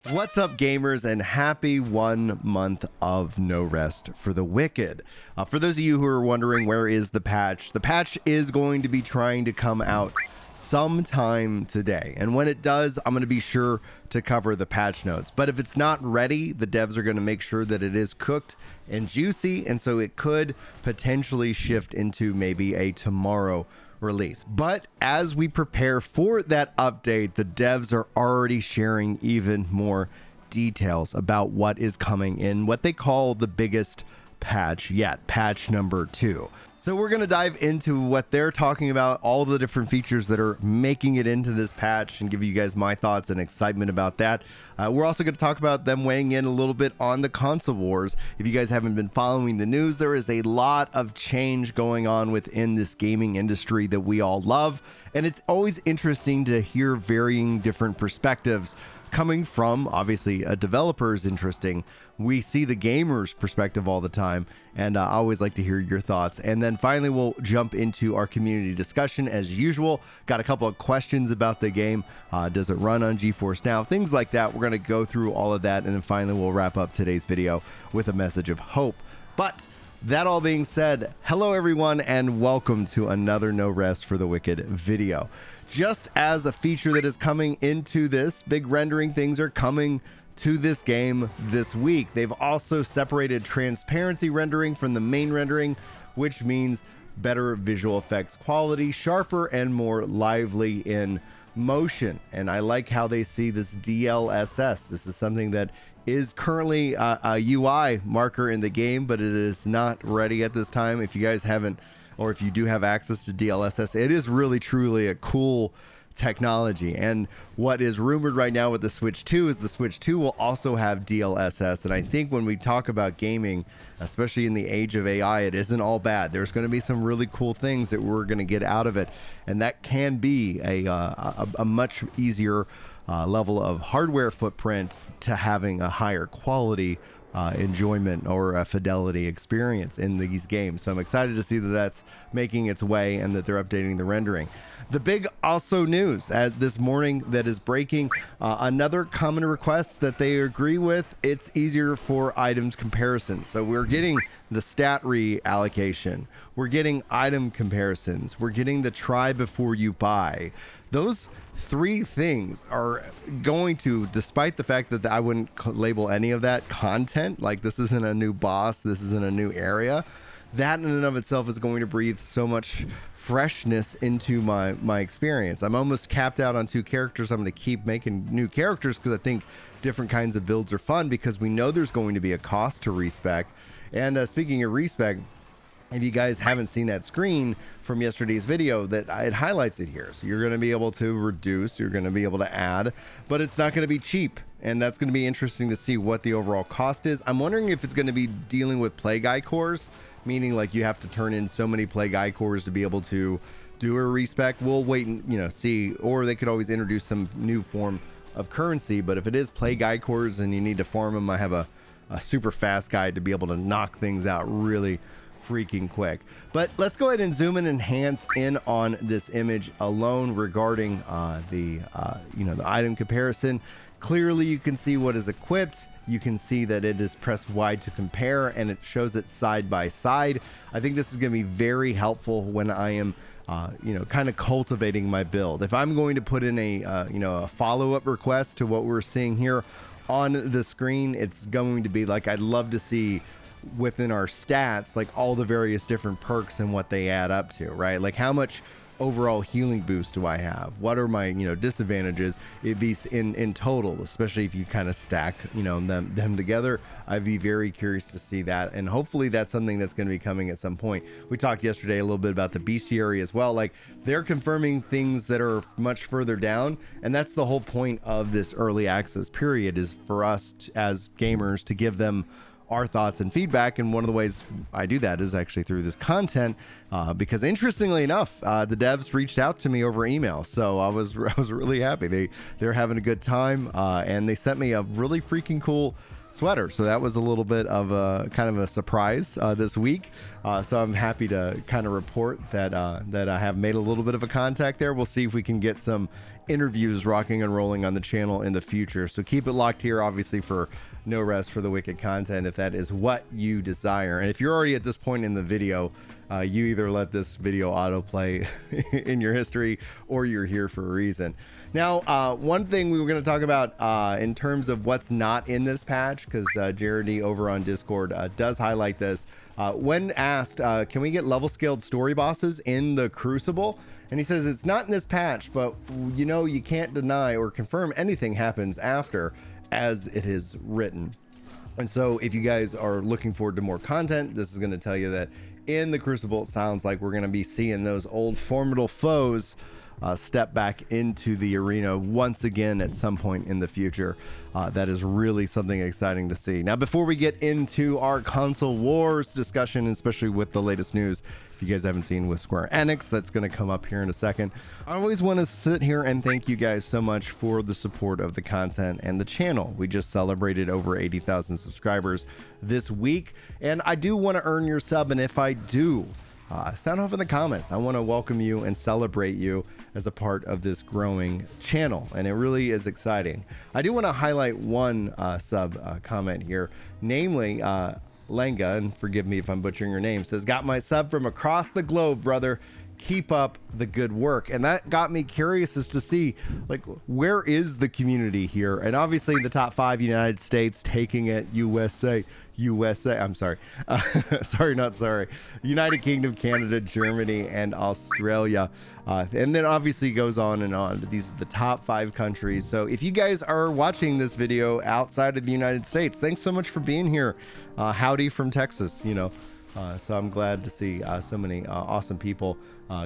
What's up, gamers, and happy 1 month of no rest for the wicked. For those of you who are wondering where is the patch is going to be trying to come out sometime today, and when it does, I'm going to be sure to cover the patch notes. But if it's not ready, the devs are going to make sure that it is cooked and juicy, and so it could potentially shift into maybe a tomorrow release. But as we prepare for that update, the devs are already sharing even more details about what is coming in what they call the biggest patch yet, patch number 2. So we're going to dive into what they're talking about, all the different features that are making it into this patch, and give you guys my thoughts and excitement about that. We're also going to talk about them weighing in a little bit on the console wars. If you guys haven't been following the news, there is a lot of change going on within this gaming industry that we all love, and it's always interesting to hear varying different perspectives coming from, obviously, a developer is interesting. We see the gamer's perspective all the time, and I always like to hear your thoughts. And then finally, we'll jump into our community discussion as usual. Got a couple of questions about the game. Does it run on GeForce Now? Things like that. We're going to go through all of that, and then finally, we'll wrap up today's video with a message of hope. But that all being said, hello everyone, and welcome to another No Rest for the Wicked video. Just as a feature that is coming into this, big rendering things are coming to this game this week. They've also separated transparency rendering from the main rendering, which means better visual effects quality, sharper and more lively in motion. And I like how they see this DLSS. This is something that is currently a UI marker in the game, but it is not ready at this time. If you guys haven't, or if you do have access to DLSS, it is really truly a cool technology. And what is rumored right now with the Switch 2 is the Switch 2 will also have DLSS. And I think when we talk about gaming, especially in the age of AI, it isn't all bad. There's going to be some really cool things that we're going to get out of it, and that can be a much easier level of hardware footprint to having a higher quality enjoyment or a fidelity experience in these games. So I'm excited to see that that's making its way and that they're updating the rendering. The big also news this morning that is breaking, another common request that they agree with, it's easier for items comparison. So we're getting the stat reallocation, we're getting item comparisons, we're getting the try before you buy. Those three things are going to, despite the fact that I wouldn't label any of that content, like this isn't a new boss, this isn't a new area, that in and of itself is going to breathe so much freshness into my experience. I'm almost capped out on 2 characters. I'm going to keep making new characters because I think different kinds of builds are fun, because we know there's going to be a cost to respec. And speaking of respec, if you guys haven't seen that screen from yesterday's video, that it highlights it here. So you're going to be able to reduce, you're going to be able to add, but it's not going to be cheap. And that's going to be interesting to see what the overall cost is. I'm wondering if it's going to be dealing with Plague cores, meaning like you have to turn in so many Plague cores to be able to do a respec. We'll wait and see, or they could always introduce some new form of currency. But if it is Plague cores and you need to farm them, I have a super fast guide to be able to knock things out really freaking quick. But let's go ahead and zoom in and enhance in on this image alone regarding the item comparison. Clearly you can see what is equipped. You can see that it is pressed wide to compare, and it shows it side by side. I think this is going to be very helpful when I am kind of cultivating my build. If I'm going to put in a follow-up request to what we're seeing here on the screen, it's going to be like, I'd love to see within our stats, like all the various different perks and what they add up to, right? Like how much overall healing boost do I have? What are my disadvantages? It'd be in total, especially if you kind of stack them together. I'd be very curious to see that, and hopefully that's something that's going to be coming at some point. We talked yesterday a little bit about the bestiary as well. Like they're confirming things that are much further down, and that's the whole point of this early access period, is for us as gamers to give them our thoughts and feedback. And one of the ways I do that is actually through this content, because interestingly enough, the devs reached out to me over email, so I was really happy. They're having a good time, and they sent me a really freaking cool sweater. So that was a little bit of a kind of a surprise this week. So I'm happy to kind of report that that I have made a little bit of a contact there. We'll see if we can get some interviews rocking and rolling on the channel in the future. So keep it locked here, obviously, for No Rest for the Wicked content, if that is what you desire. And if you're already at this point in the video, you either let this video autoplay in your history or you're here for a reason. Now, one thing we were going to talk about in terms of what's not in this patch, because Jared over on Discord does highlight this. When asked, can we get level scaled story bosses in the Crucible? And he says it's not in this patch, but you know, you can't deny or confirm anything happens after as it is written. And so if you guys are looking forward to more content, this is going to tell you that in the Crucible, it sounds like we're going to be seeing those old formidable foes step back into the arena once again at some point in the future. That is really something exciting to see. Now, before we get into our console wars discussion, especially with the latest news, if you guys haven't seen with Square Enix, that's going to come up here in a second. I always want to sit here and thank you guys so much for the support of the content and the channel. We just celebrated over 80,000 subscribers this week, and I do want to earn your sub, and if I do, sound off in the comments. I want to welcome you and celebrate you as a part of this growing channel, and it really is exciting. I do want to highlight one sub comment here, namely Lenga, and forgive me if I'm butchering your name, says, got my sub from across the globe, brother. Keep up the good work. And that got me curious as to see, like, where is the community here? And obviously the top 5, United States taking it, USA, I'm sorry, United Kingdom, Canada, Germany, and Australia. And then obviously goes on and on, but these are the top 5 countries. So if you guys are watching this video outside of the United States, thanks so much for being here. Howdy from Texas, you know. So I'm glad to see so many awesome people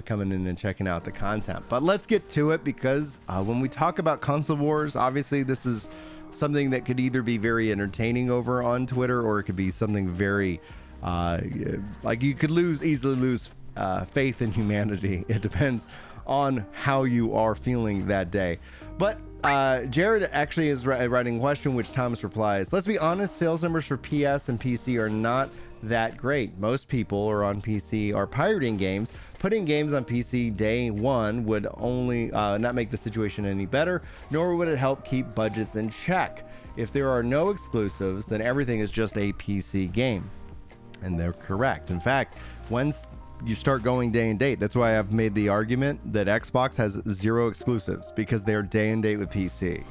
coming in and checking out the content. But let's get to it, because when we talk about console wars, obviously this is something that could either be very entertaining over on Twitter, or it could be something very like you could easily lose faith in humanity. It depends on how you are feeling that day. But Jared actually is writing a question, which Thomas replies, let's be honest, sales numbers for PS and PC are not that great. Most people are on PC are pirating games. Putting games on PC day one would only not make the situation any better, nor would it help keep budgets in check. If there are no exclusives, then everything is just a PC game. And they're correct. In fact, once you start going day and date, that's why I've made the argument that Xbox has 0 exclusives, because they're day and date with PC.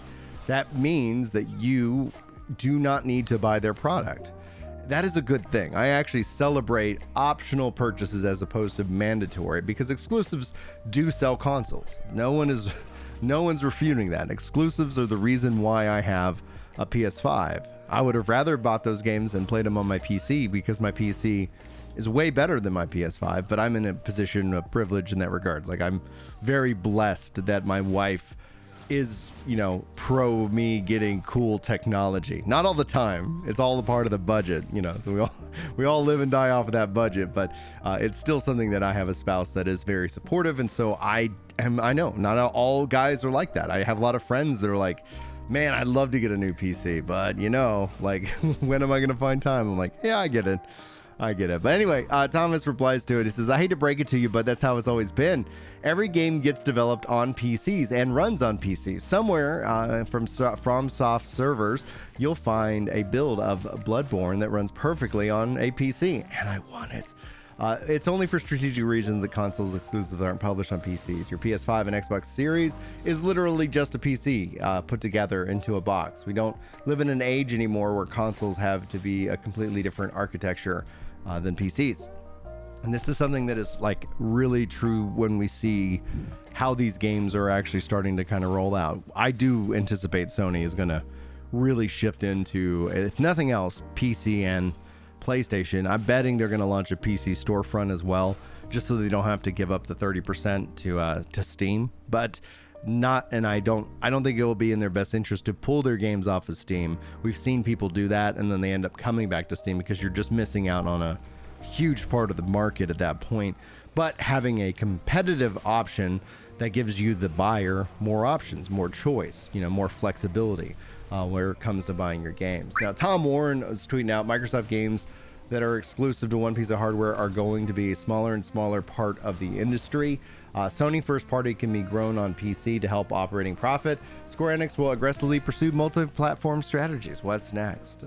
That means that you do not need to buy their product. That is a good thing. I actually celebrate optional purchases as opposed to mandatory, because exclusives do sell consoles. No one's refuting that. Exclusives are the reason why I have a PS5. I would have rather bought those games and played them on my PC, because my PC is way better than my PS5, but I'm in a position of privilege in that regards. Like, I'm very blessed that my wife is, you know, pro me getting cool technology. Not all the time. It's all a part of the budget, you know. So we all live and die off of that budget, but it's still something that I have a spouse that is very supportive, and so I know not all guys are like that. I have a lot of friends that are like, man, I'd love to get a new PC, but you know, like, when am I going to find time? I'm like, yeah, I get it. But anyway, Thomas replies to it. He says, I hate to break it to you, but that's how it's always been. Every game gets developed on PCs and runs on PCs. Somewhere from soft servers, you'll find a build of Bloodborne that runs perfectly on a PC, and I want it. It's only for strategic reasons that consoles exclusives aren't published on PCs. Your PS5 and Xbox Series is literally just a PC put together into a box. We don't live in an age anymore where consoles have to be a completely different architecture than PCs. And this is something that is like really true when we see how these games are actually starting to kind of roll out. I do anticipate Sony is going to really shift into, if nothing else, PC and PlayStation. I'm betting they're going to launch a PC storefront as well, just so they don't have to give up the 30% to Steam. But not, and I don't think it will be in their best interest to pull their games off of Steam. We've seen people do that, and then they end up coming back to Steam, because you're just missing out on a huge part of the market at that point. But having a competitive option that gives you, the buyer, more options, more choice, you know, more flexibility where it comes to buying your games. Now, Tom Warren was tweeting out, Microsoft games that are exclusive to one piece of hardware are going to be a smaller and smaller part of the industry. Sony first party can be grown on PC to help operating profit. Square Enix will aggressively pursue multi-platform strategies. What's next?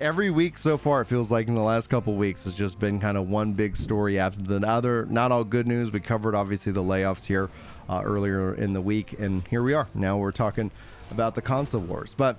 Every week so far, it feels like in the last couple weeks, has just been kind of one big story after the other. Not all good news. We covered obviously the layoffs here earlier in the week, and here we are. Now we're talking about the console wars. But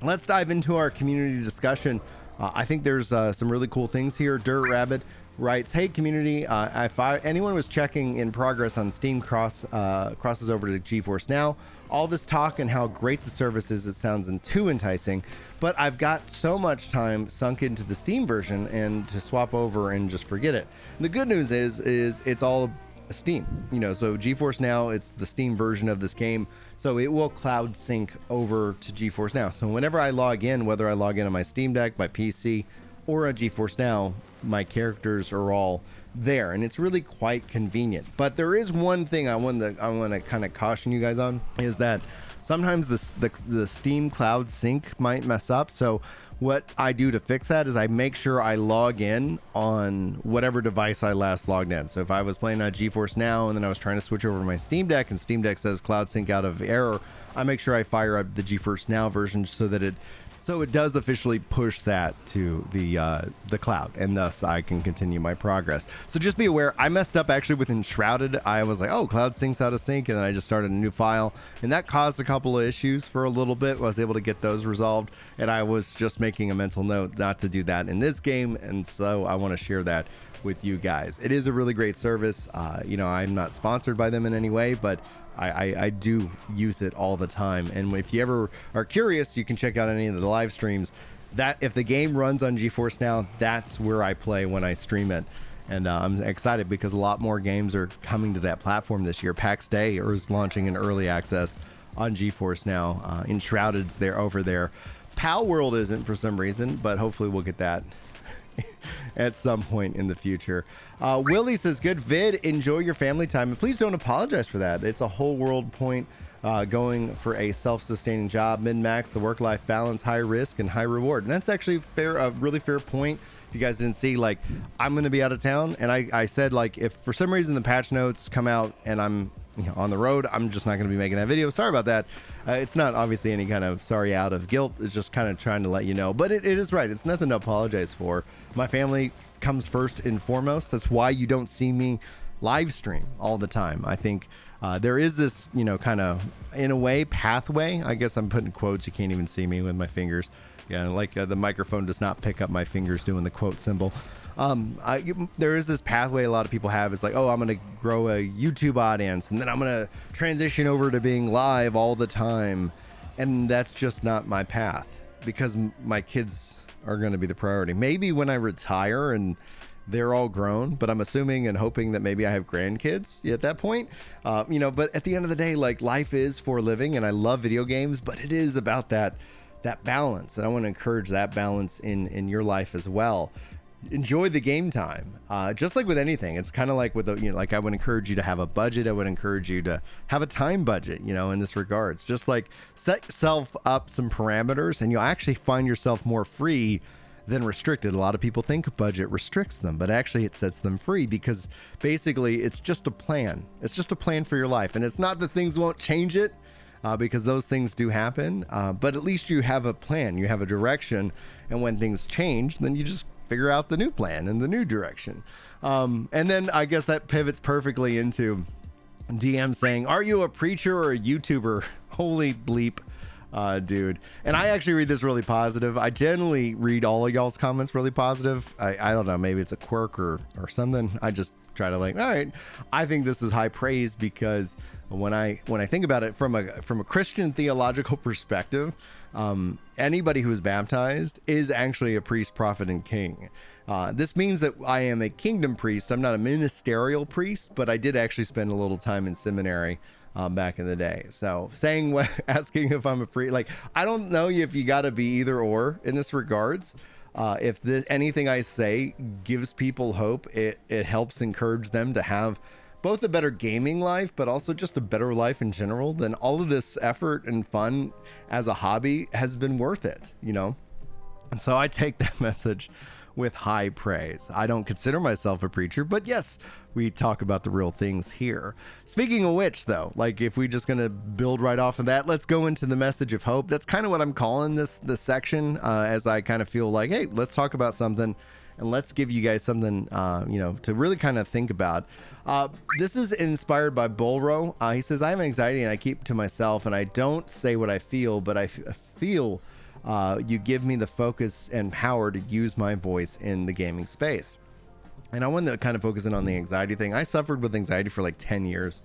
let's dive into our community discussion. I think there's some really cool things here. Dirt Rabbit writes, "Hey community, if anyone was checking in progress on Steam crosses over to GeForce Now, all this talk and how great the service is, it sounds too enticing, but I've got so much time sunk into the Steam version and to swap over and just forget it." And the good news is it's all Steam, so GeForce Now, it's the Steam version of this game, so it will cloud sync over to GeForce Now. So whenever I log in, whether I log in on my Steam Deck, my PC, or on GeForce Now, my characters are all there, and it's really quite convenient. But there is one thing I want to kind of caution you guys on, is that sometimes the Steam Cloud Sync might mess up. So what I do to fix that is I make sure I log in on whatever device I last logged in. So if I was playing on GeForce Now and then I was trying to switch over to my Steam Deck and Steam Deck says Cloud Sync out of error, I make sure I fire up the GeForce Now version so that it does officially push that to the cloud, and thus I can continue my progress. So just be aware, I messed up actually with Enshrouded. I was like, oh, Cloud Sync's out of sync, and then I just started a new file, and that caused a couple of issues for a little bit. I was able to get those resolved, and I was just making a mental note not to do that in this game, and so I want to share that with you guys. It is a really great service. I'm not sponsored by them in any way, but I do use it all the time. And if you ever are curious, you can check out any of the live streams. That if the game runs on GeForce Now, that's where I play when I stream it. And I'm excited because a lot more games are coming to that platform this year. PAX Day is launching in early access on GeForce Now. Enshrouded's over there. Pal World isn't for some reason, but hopefully we'll get that at some point in the future. Willie says, good vid, enjoy your family time, and please don't apologize for that. It's a whole world point, going for a self-sustaining job, min-max, the work-life balance, high risk and high reward. And that's actually a really fair point. If you guys didn't see, like, I'm going to be out of town, and I said, like, if for some reason the patch notes come out and I'm on the road, I'm just not going to be making that video. Sorry about that. It's not obviously any kind of sorry out of guilt. It's just kind of trying to let you know. But it is right. It's nothing to apologize for. My family comes first and foremost. That's why you don't see me live stream all the time. I think there is this, kind of, in a way, pathway. I guess I'm putting quotes. You can't even see me with my fingers. Yeah, like the microphone does not pick up my fingers doing the quote symbol. There is this pathway a lot of people have. It's like, oh, I'm going to grow a YouTube audience, and then I'm going to transition over to being live all the time. And that's just not my path, because my kids are going to be the priority. Maybe when I retire and they're all grown, but I'm assuming and hoping that maybe I have grandkids at that point. But at the end of the day, like, life is for living, and I love video games, but it is about that balance. And I want to encourage that balance in your life as well. Enjoy the game time. Just like with anything, it's kind of like with like I would encourage you to have a budget. I would encourage you to have a time budget, in this regards. Just like set yourself up some parameters, and you'll actually find yourself more free than restricted. A lot of people think budget restricts them, but actually it sets them free, because basically it's just a plan. It's just a plan for your life, and it's not that things won't change it, because those things do happen. But at least you have a plan, you have a direction, and when things change, then you just figure out the new plan and the new direction. And then I guess that pivots perfectly into DM saying, are you a preacher or a YouTuber? Holy bleep, dude. And I actually read this really positive. I generally read all of y'all's comments really positive. I don't know, maybe it's a quirk or something. I just try to, like, all right, I think this is high praise, because when I think about it from a Christian theological perspective, anybody who is baptized is actually a priest, prophet, and king. This means that I am a kingdom priest. I'm not a ministerial priest, but I did actually spend a little time in seminary back in the day. So asking if I'm a priest, like, I don't know if you got to be either or in this regards. If anything I say gives people hope, it helps encourage them to have both a better gaming life, but also just a better life in general, then all of this effort and fun as a hobby has been worth it, And so I take that message with high praise. I don't consider myself a preacher, but yes, we talk about the real things here. Speaking of which, though, like if we just gonna build right off of that, let's go into the message of hope. That's kind of what I'm calling this section, as I kind of feel like, hey, let's talk about something and let's give you guys something, to really kind of think about. This is inspired by Bulro. He says, I have anxiety and I keep to myself and I don't say what I feel, but I feel you give me the focus and power to use my voice in the gaming space. And I want to kind of focus in on the anxiety thing. I suffered with anxiety for like 10 years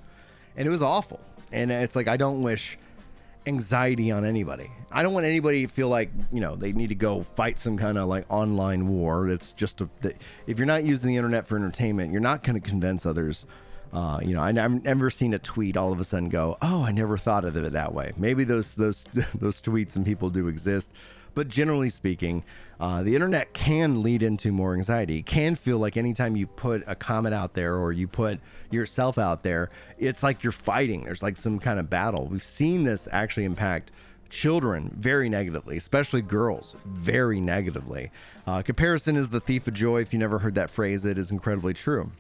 and it was awful. And it's like, I don't wish anxiety on anybody. I don't want anybody to feel like, they need to go fight some kind of like online war. It's just if you're not using the internet for entertainment, you're not going to convince others. I've never seen a tweet all of a sudden go, oh, I never thought of it that way. Maybe those tweets and people do exist, but generally speaking, the internet can lead into more anxiety. It can feel like anytime you put a comment out there or you put yourself out there, it's like you're fighting. There's like some kind of battle. We've seen this actually impact children very negatively, especially girls very negatively. Comparison is the thief of joy. If you never heard that phrase, it is incredibly true.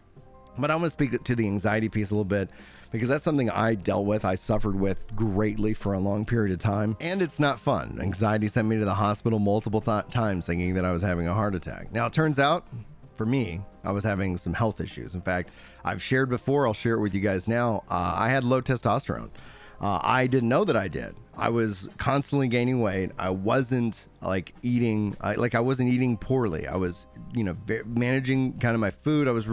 But I want to speak to the anxiety piece a little bit because that's something I dealt with. I suffered with greatly for a long period of time, and it's not fun. Anxiety sent me to the hospital multiple times thinking that I was having a heart attack. Now, it turns out, for me, I was having some health issues. In fact, I've shared before, I'll share it with you guys now. I had low testosterone. I didn't know that I did. I was constantly gaining weight. I wasn't like eating, I wasn't eating poorly. I was, managing kind of my food. I was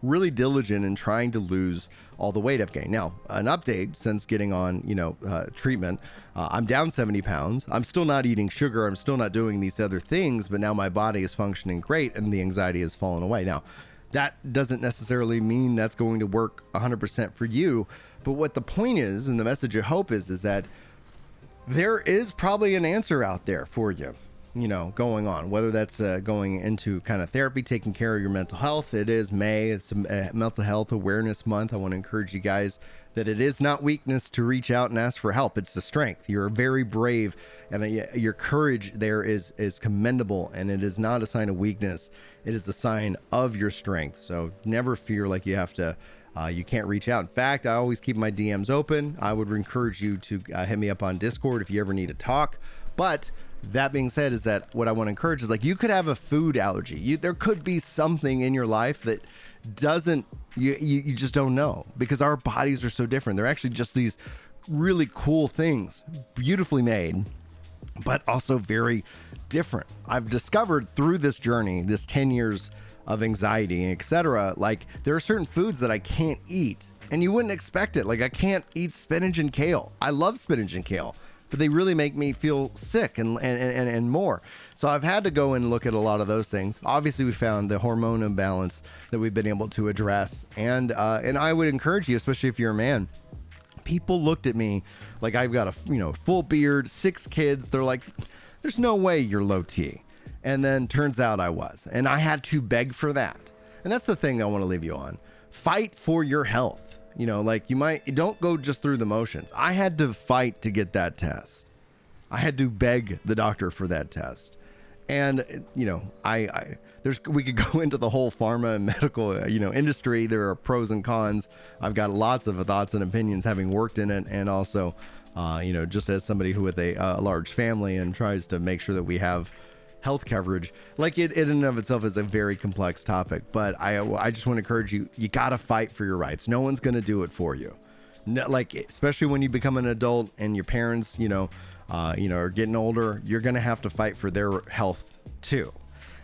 really diligent in trying to lose all the weight I've gained. Now, an update since getting on, treatment, I'm down 70 pounds. I'm still not eating sugar. I'm still not doing these other things, but now my body is functioning great and the anxiety has fallen away. Now, that doesn't necessarily mean that's going to work 100% for you. But what the point is, and the message of hope is that there is probably an answer out there for you, going on, whether that's going into kind of therapy, taking care of your mental health. It is May. It's a mental health awareness month. I want to encourage you guys that it is not weakness to reach out and ask for help. It's the strength. You're very brave, and your courage there is commendable, and it is not a sign of weakness. It is a sign of your strength. So never fear like you have to you can't reach out. In fact, I always keep my DMs open. I would encourage you to hit me up on Discord if you ever need to talk. But that being said, is that what I want to encourage is like you could have a food allergy. There could be something in your life that doesn't, you just don't know, because our bodies are so different. They're actually just these really cool things, beautifully made, but also very different. I've discovered through this journey, this 10 years of anxiety, etc., like there are certain foods that I can't eat, and you wouldn't expect it. Like I can't eat spinach and kale. I love spinach and kale, but they really make me feel sick and more. So I've had to go and look at a lot of those things. Obviously, we found the hormone imbalance that we've been able to address, and I would encourage you, especially if you're a man. People looked at me like I've got a full beard, 6 kids. They're like, "There's no way you're low T." And then turns out I was, and I had to beg for that. And that's the thing I want to leave you on. Fight for your health. Don't go just through the motions. I had to fight to get that test. I had to beg the doctor for that test. And, we could go into the whole pharma and medical, industry. There are pros and cons. I've got lots of thoughts and opinions having worked in it. And also, just as somebody who with a large family and tries to make sure that we have health coverage, like it in and of itself is a very complex topic. But I just want to encourage you, you got to fight for your rights. No one's going to do it for you. No, especially when you become an adult and your parents, are getting older, you're going to have to fight for their health too.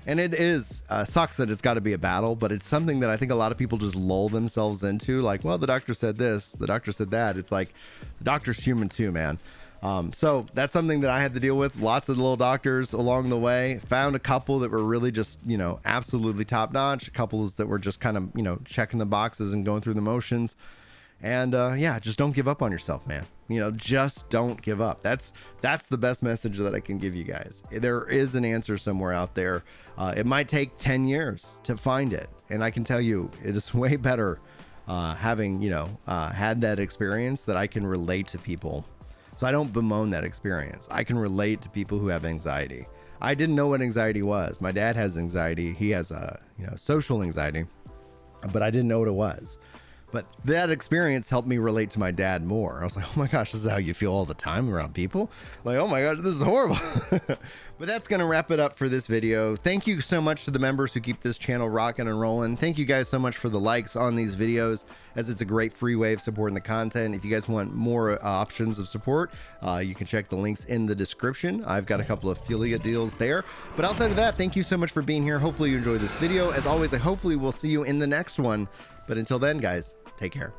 And it is sucks that it's got to be a battle, but it's something that I think a lot of people just lull themselves into. Like, well, the doctor said this, the doctor said that. It's like the doctor's human too, man. So that's something that I had to deal with. Lots of little doctors along the way. Found a couple that were really just, absolutely top notch. Couples that were just kind of, checking the boxes and going through the motions. And just don't give up on yourself, man. Just don't give up. That's the best message that I can give you guys. There is an answer somewhere out there. It might take 10 years to find it. And I can tell you, it is way better having, had that experience that I can relate to people. So I don't bemoan that experience. I can relate to people who have anxiety. I didn't know what anxiety was. My dad has anxiety. He has social anxiety, but I didn't know what it was. But that experience helped me relate to my dad more. I was like, oh my gosh, this is how you feel all the time around people. Like, oh my gosh, this is horrible. But that's going to wrap it up for this video. Thank you so much to the members who keep this channel rocking and rolling. Thank you guys so much for the likes on these videos, as it's a great free way of supporting the content. If you guys want more options of support, you can check the links in the description. I've got a couple of affiliate deals there. But outside of that, thank you so much for being here. Hopefully you enjoyed this video. As always, I hopefully will see you in the next one. But until then, guys, take care.